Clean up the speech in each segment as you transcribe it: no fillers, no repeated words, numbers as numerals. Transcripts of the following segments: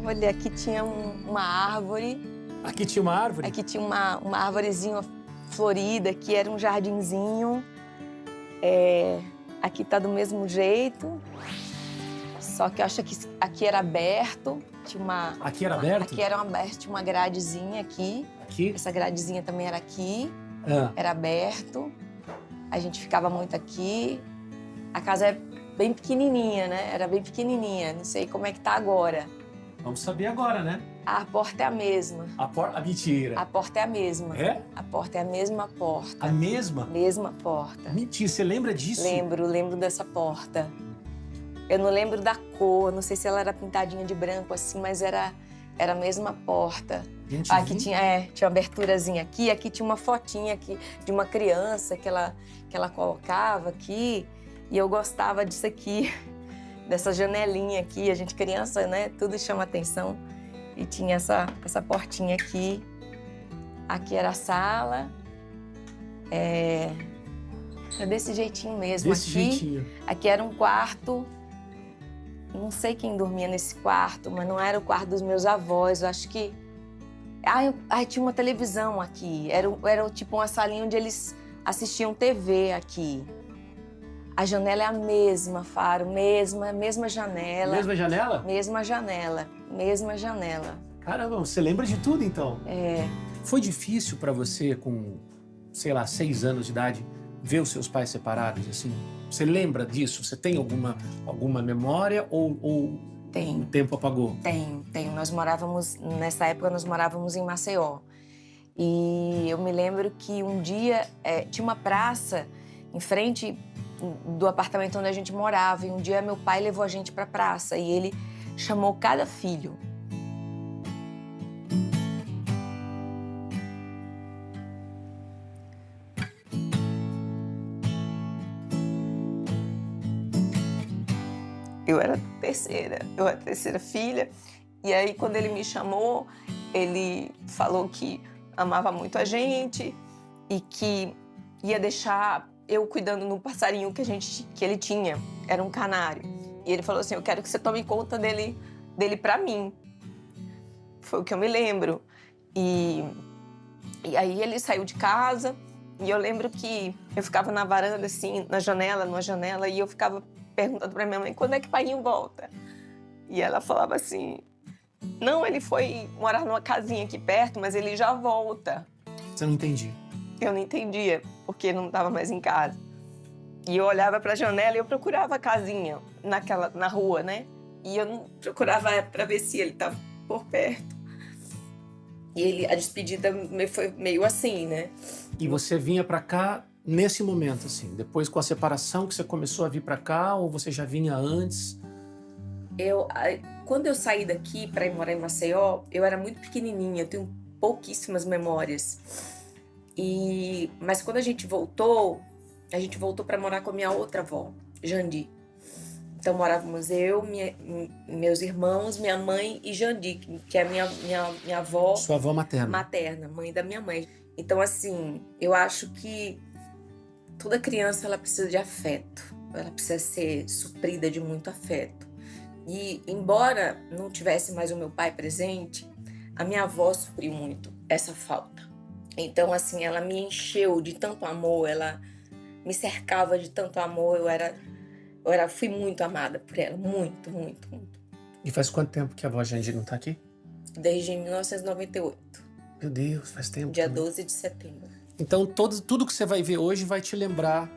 Olha, aqui tinha uma árvore. Aqui tinha uma árvore? Aqui tinha uma arvorezinha florida, que era um jardinzinho. Aqui tá do mesmo jeito. Só que eu acho que aqui era aberto. Aqui era aberto? Aqui era aberto, tinha uma gradezinha aqui. Aqui? Essa gradezinha também era aqui. Ah. Era aberto. A gente ficava muito aqui. A casa é bem pequenininha, né? Era bem pequenininha. Não sei como é que tá agora. Vamos saber agora, né? A porta é a mesma. A mentira. A porta é a mesma. É? A porta é a mesma porta. A mesma? Mesma porta. Mentira, você lembra disso? Lembro dessa porta. Eu não lembro da cor, não sei se ela era pintadinha de branco assim, mas era a mesma porta. Gente, Aqui tinha uma aberturazinha aqui tinha uma fotinha aqui de uma criança que ela colocava aqui, e eu gostava disso aqui, dessa janelinha aqui. A gente criança, né, tudo chama atenção. E tinha essa portinha aqui. Aqui era a sala. É desse jeitinho mesmo. Desse jeitinho. Aqui era um quarto. Não sei quem dormia nesse quarto, mas não era o quarto dos meus avós. Eu acho que... tinha uma televisão aqui. Era tipo uma salinha onde eles assistiam TV aqui. A janela é a mesma, Faro. Mesma janela. Mesma janela? Mesma janela. Mesma janela. Caramba, você lembra de tudo, então? É. Foi difícil pra você, com, sei lá, 6 anos de idade, ver os seus pais separados, assim? Você lembra disso? Você tem alguma memória ou Tem. o tempo apagou? Tenho. Nessa época nós morávamos em Maceió. E eu me lembro que um dia tinha uma praça em frente do apartamento onde a gente morava. E um dia meu pai levou a gente pra praça e ele chamou cada filho. Eu era a terceira filha. E aí, quando ele me chamou, ele falou que amava muito a gente e que ia deixar eu cuidando no passarinho que ele tinha. Era um canário. E ele falou assim, eu quero que você tome conta dele pra mim. Foi o que eu me lembro. E aí ele saiu de casa e eu lembro que eu ficava na varanda, assim, numa janela, e eu ficava perguntando pra minha mãe, quando é que o paiinho volta? E ela falava assim, não, ele foi morar numa casinha aqui perto, mas ele já volta. Você não entendia? Eu não entendia, porque ele não estava mais em casa. E eu olhava pra janela e eu procurava a casinha na rua, né? E eu não procurava pra ver se ele estava por perto. E a despedida foi meio assim, né? E você vinha pra cá nesse momento, assim, depois com a separação que você começou a vir pra cá, ou você já vinha antes? Quando eu saí daqui para ir morar em Maceió, eu era muito pequenininha, eu tenho pouquíssimas memórias. Mas quando a gente voltou para morar com a minha outra avó, Jandi. Então morávamos eu, meus irmãos, minha mãe e Jandi, que é minha avó. Sua avó materna. Materna, mãe da minha mãe. Então, assim, eu acho que toda criança ela precisa de afeto, ela precisa ser suprida de muito afeto. E, embora não tivesse mais o meu pai presente, a minha avó supriu muito essa falta. Então, assim, ela me encheu de tanto amor, ela me cercava de tanto amor, fui muito amada por ela, muito, muito, muito. E faz quanto tempo que a avó Jandi não tá aqui? Desde 1998. Meu Deus, faz tempo. Dia também. 12 de setembro. Então, tudo que você vai ver hoje vai te lembrar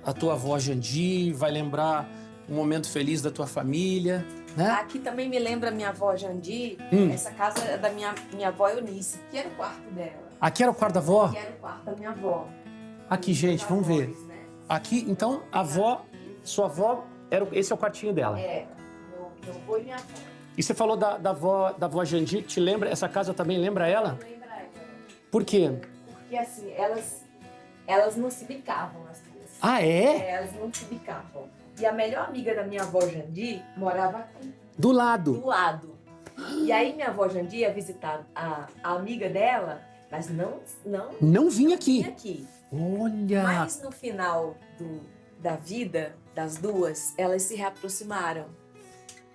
a tua avó Jandi, vai lembrar um momento feliz da tua família, né? Aqui também me lembra a minha avó Jandi, essa casa é da minha avó Eunice, que era o quarto dela. Aqui era o quarto da avó? Que era o quarto da minha avó. Aqui, gente, vamos ver. Né? Aqui, então, a avó, sua avó, esse é o quartinho dela. Meu avô e minha avó. E você falou da avó Jandi, te lembra, essa casa também lembra ela? Lembra ela. Por quê? Porque assim, elas não se bicavam, as duas. Ah, é? Elas não se bicavam. E a melhor amiga da minha avó Jandi morava aqui. Do lado? Do lado. E aí minha avó Jandi ia visitar a amiga dela, mas Não vinha aqui. vinha aqui. Olha! Mas no final da vida das duas, elas se reaproximaram.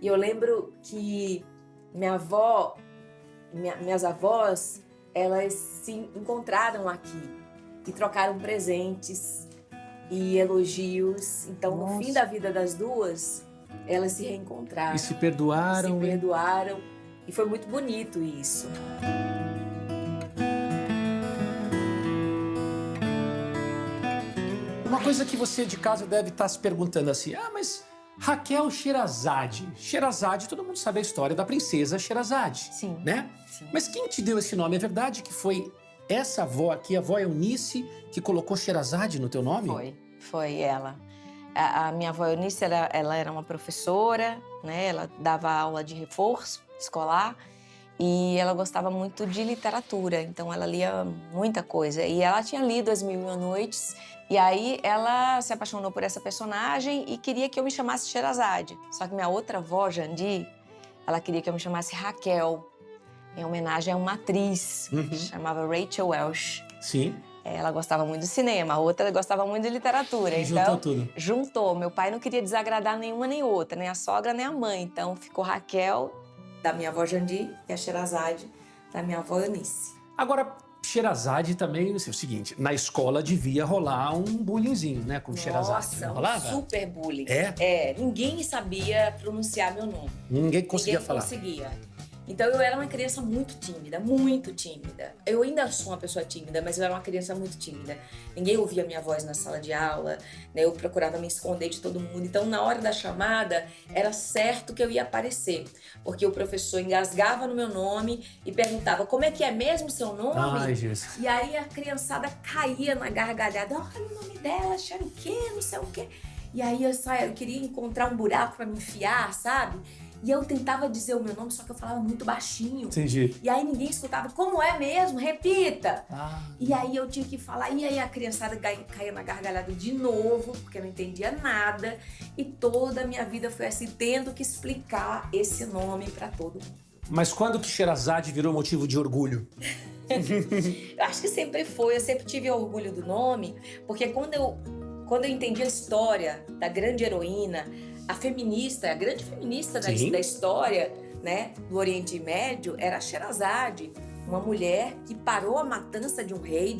E eu lembro que minhas avós, elas se encontraram aqui e trocaram presentes e elogios. Então, no fim da vida das duas, elas se reencontraram. E se perdoaram. Se perdoaram. E foi muito bonito isso. Uma coisa que você de casa deve estar se perguntando assim, mas Raquel Sherazade. Sherazade, todo mundo sabe a história da princesa Sherazade. Sim. Né? Sim. Mas quem te deu esse nome? É verdade que foi essa avó aqui, a avó Eunice, que colocou Sherazade no teu nome? Foi ela. A minha avó Eunice, ela era uma professora, né? Ela dava aula de reforço escolar e ela gostava muito de literatura, então ela lia muita coisa. E ela tinha lido As Mil e Uma Noites, e aí ela se apaixonou por essa personagem e queria que eu me chamasse Sherazade. Só que minha outra avó, Jandi, ela queria que eu me chamasse Raquel, em homenagem a uma atriz que se chamava Rachel Welch. Sim. Ela gostava muito do cinema, a outra gostava muito de literatura. E então, juntou tudo. Juntou. Meu pai não queria desagradar nenhuma nem outra, nem a sogra nem a mãe. Então ficou Raquel, da minha avó Jandi, e a Sherazade, da minha avó Eunice. Agora, Sherazade também, é o seguinte, na escola devia rolar um bullyingzinho, né, com Sherazade. Nossa, rolava? super bullying. É? Ninguém sabia pronunciar meu nome. Ninguém conseguia Ninguém falar. conseguia. Então eu era uma criança muito tímida, muito tímida. Eu ainda sou uma pessoa tímida, mas eu era uma criança muito tímida. Ninguém ouvia minha voz na sala de aula, né? Eu procurava me esconder de todo mundo. Então na hora da chamada era certo que eu ia aparecer, porque o professor engasgava no meu nome e perguntava: como é que é mesmo seu nome? Ai, Jesus. E aí a criançada caía na gargalhada: olha o nome dela, achando o quê, não sei o quê. E aí eu queria encontrar um buraco pra me enfiar, sabe? E eu tentava dizer o meu nome, só que eu falava muito baixinho. Entendi. E aí ninguém escutava. Como é mesmo? Repita! Ah. E aí eu tinha que falar. E aí a criançada caía na gargalhada de novo, porque eu não entendia nada. E toda a minha vida foi assim, tendo que explicar esse nome pra todo mundo. Mas quando que Sherazade virou motivo de orgulho? Eu acho que sempre foi. Eu sempre tive orgulho do nome, porque quando eu entendi a história da grande heroína, a grande feminista da história, né, do Oriente Médio, era a Sherazade, uma mulher que parou a matança de um rei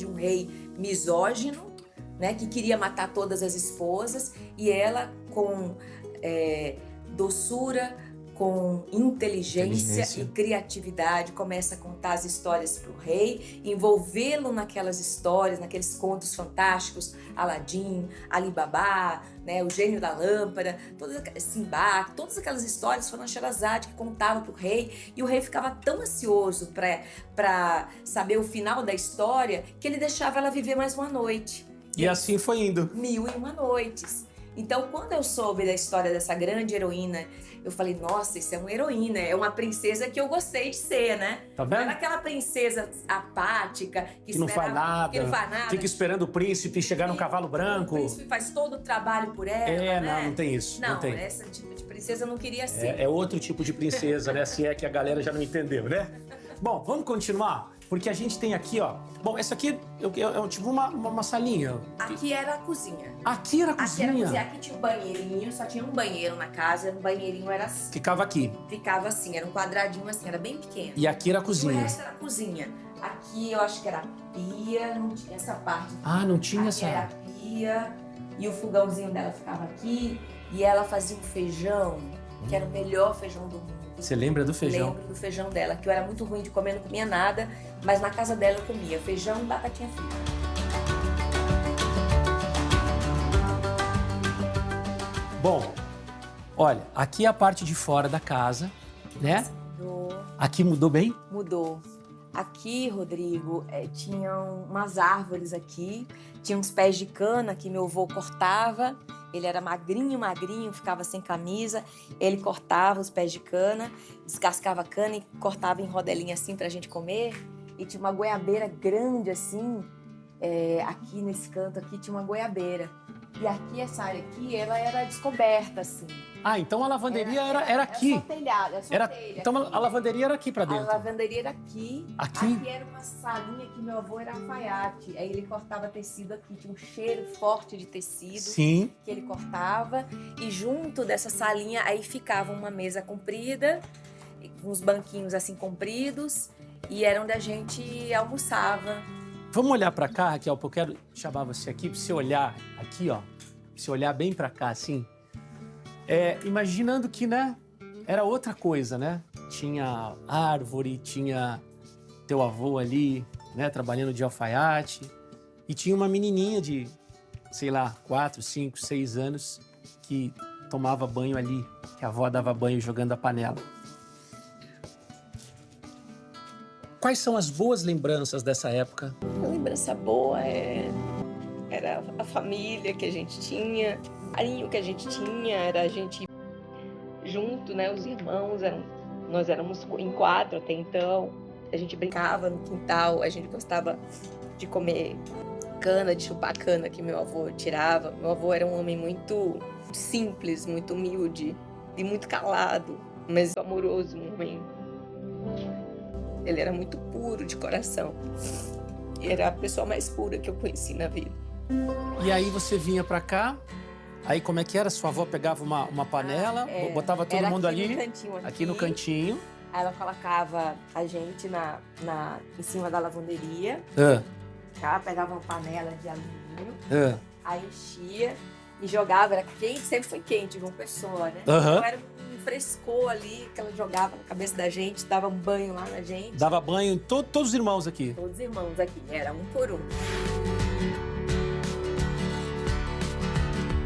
misógino, né, que queria matar todas as esposas, e ela com doçura, com inteligência e criatividade, começa a contar as histórias para o rei, envolvê-lo naquelas histórias, naqueles contos fantásticos, Aladim, Ali Babá, né, o Gênio da Lâmpada, Simba, todas aquelas histórias foram a Sherazade que contava para o rei, e o rei ficava tão ansioso para saber o final da história que ele deixava ela viver mais uma noite. E assim foi indo. 1001 Noites. Então, quando eu soube da história dessa grande heroína, eu falei, nossa, isso é uma heroína, é uma princesa que eu gostei de ser, né? Tá vendo? Não era aquela princesa apática, que não faz nada, que não faz nada. Fica esperando o príncipe chegar no cavalo branco. O príncipe faz todo o trabalho por ela, né? Não tem isso. Não, tem. esse tipo de princesa eu não queria ser. É outro tipo de princesa, né? Se é que a galera já não entendeu, né? Bom, vamos continuar? Porque a gente tem aqui, ó... Bom, essa aqui é tipo uma salinha. Aqui era a cozinha. Aqui era a cozinha? Aqui tinha um banheirinho, só tinha um banheiro na casa. O banheirinho era assim. Ficava aqui. Ficava assim, era um quadradinho assim, era bem pequeno. E aqui era a cozinha. O resto era a cozinha. Aqui eu acho que era a pia, não tinha essa parte. Ah, não tinha aqui essa... era a pia, e o fogãozinho dela ficava aqui. E ela fazia um feijão, que era o melhor feijão do mundo. Você lembra do feijão? Lembro do feijão dela, que eu era muito ruim de comer, não comia nada, mas na casa dela eu comia feijão e batatinha frita. Bom, olha, aqui é a parte de fora da casa, né? Mudou. Aqui mudou bem? Mudou. Aqui, Rodrigo, tinham umas árvores aqui, tinha uns pés de cana que meu avô cortava. Ele era magrinho, ficava sem camisa. Ele cortava os pés de cana, descascava a cana e cortava em rodelinha assim pra gente comer. E tinha uma goiabeira grande assim, aqui nesse canto aqui tinha uma goiabeira. E aqui, essa área aqui, ela era descoberta assim. Ah, então a lavanderia era aqui. Era só telhado, era só telha. Então a lavanderia era aqui pra dentro. A lavanderia era aqui. Aqui? Aqui era uma salinha que meu avô era alfaiate. Aí ele cortava tecido aqui. Tinha um cheiro forte de tecido. Sim. Que ele cortava. E junto dessa salinha, aí ficava uma mesa comprida uns banquinhos assim compridos, e era onde a gente almoçava. Vamos olhar para cá, Raquel, porque eu quero chamar você aqui para você olhar aqui, ó. Você olhar bem para cá, assim. Imaginando que, né, era outra coisa, né? Tinha árvore, tinha teu avô ali, né, trabalhando de alfaiate. E tinha uma menininha de, sei lá, 4, 5, 6 anos que tomava banho ali, que a avó dava banho jogando a panela. Quais são as boas lembranças dessa época? A lembrança boa era a família que a gente tinha, o carinho que a gente tinha, era a gente junto, né? Os irmãos, nós éramos em 4 até então. A gente brincava no quintal, a gente gostava de comer cana, de chupar cana que meu avô tirava. Meu avô era um homem muito simples, muito humilde e muito calado, mas amoroso, um homem. Ele era muito puro de coração. Era a pessoa mais pura que eu conheci na vida. E aí você vinha pra cá, aí como é que era? Sua avó pegava uma panela, botava todo mundo ali, no cantinho, aqui no cantinho. Aí ela colocava a gente em cima da lavanderia, tá? Pegava uma panela de alumínio, aí enchia e jogava, era quente, sempre foi quente, João Pessoa, né? Então era um frescor ali que ela jogava na cabeça da gente, dava um banho lá na gente. Dava banho em todos os irmãos aqui. Todos os irmãos aqui, era um por um.